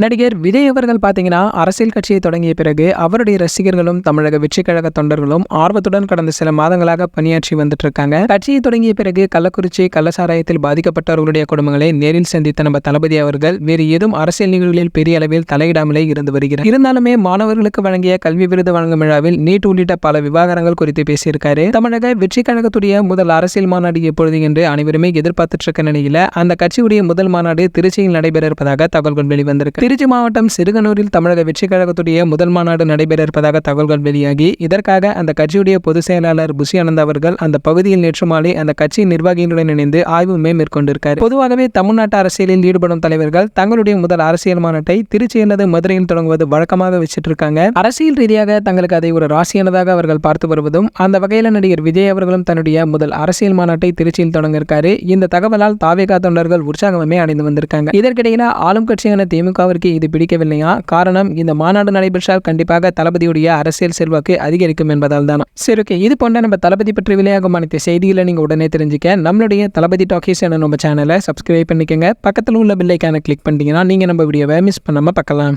நடிகர் விஜய் அவர்கள் பாத்தீங்கன்னா அரசியல் கட்சியை தொடங்கிய பிறகு அவருடைய ரசிகர்களும் தமிழக வெற்றி கழக தொண்டர்களும் ஆர்வத்துடன் கடந்த சில மாதங்களாக பணியாற்றி வந்துட்டு இருக்காங்க. கட்சியை தொடங்கிய பிறகு கள்ளக்குறிச்சி கள்ளசாராயத்தில் பாதிக்கப்பட்டவர்களுடைய குடும்பங்களை நேரில் சந்தித்த நம்ம தளபதி அவர்கள் வேறு ஏதும் அரசியல் நிகழ்வுகளில் பெரிய அளவில் தலையிடாமலே இருந்து வருகிறார். இருந்தாலுமே மாணவர்களுக்கு வழங்கிய கல்வி விருது வழங்கும் விழாவில் நீட் உள்ளிட்ட பல விவகாரங்கள் குறித்து பேசியிருக்காரு. தமிழக வெற்றி கழகத்துடைய முதல் அரசியல் மாநாடு எப்பொழுது என்று அனைவருமே எதிர்பார்த்துட்டு இருக்க நிலையில அந்த கட்சியுடைய முதல் மாநாடு திருச்சியில் நடைபெற இருப்பதாக தகவல்கள் வெளிவந்திருக்கு. திருச்சி மாவட்டம் சிறுகனூரில் தமிழக வெற்றி கழகத்துடைய முதல் மாநாடு நடைபெற இருப்பதாக தகவல்கள் வெளியாகி இதற்காக அந்த கட்சியுடைய பொதுச் செயலாளர் புஷி ஆனந்த் அவர்கள் அந்த பகுதியில் நேற்று மாலை அந்த கட்சி நிர்வாகிகளுடன் இணைந்து ஆய்வு மேற்கொண்டிருக்கார். பொதுவாகவே தமிழ்நாட்டு அரசியலில் ஈடுபடும் தலைவர்கள் தங்களுடைய முதல் அரசியல் மாநாட்டை திருச்சி அல்லது மதுரையில் தொடங்குவது வழக்கமாக வச்சிட்டு இருக்காங்க. அரசியல் ரீதியாக தங்களுக்கு அதை ஒரு ராசியானதாக அவர்கள் பார்த்து வருவதும் அந்த வகையில் நடிகர் விஜய் அவர்களும் தன்னுடைய முதல் அரசியல் மாநாட்டை திருச்சியில் தொடங்க இருக்காரு. இந்த தகவலால் தாவேகா தொண்டர்கள் உற்சாகமே அடைந்து வந்திருக்காங்க. இதற்கிடையில ஆளும் கட்சியான திமுகவிற்கு இது பிடிக்கவில்லையா? காரணம், இந்த மாநாடு நடைபெற்றால் கண்டிப்பாக தளபதியுடைய அரசியல் செல்வாக்கு அதிகரிக்கும் என்பதால் தான். சரி, ஓகே, இது போன்ற நம்ம தளபதி பற்றி வெளியாகும் அனைத்து செய்திகளை நீங்க உடனே தெரிஞ்சுக்க நம்மளுடைய தளபதி டாக்கீஸ் என நம்ம சேனலை சப்ஸ்கிரைப் பண்ணிக்கங்க. பக்கத்தில் உள்ள பெல் ஐகானை கிளிக் பண்ணிட்டீங்கன்னா நீங்க நம்ம வீடியோவை மிஸ் பண்ணாம பார்க்கலாம்.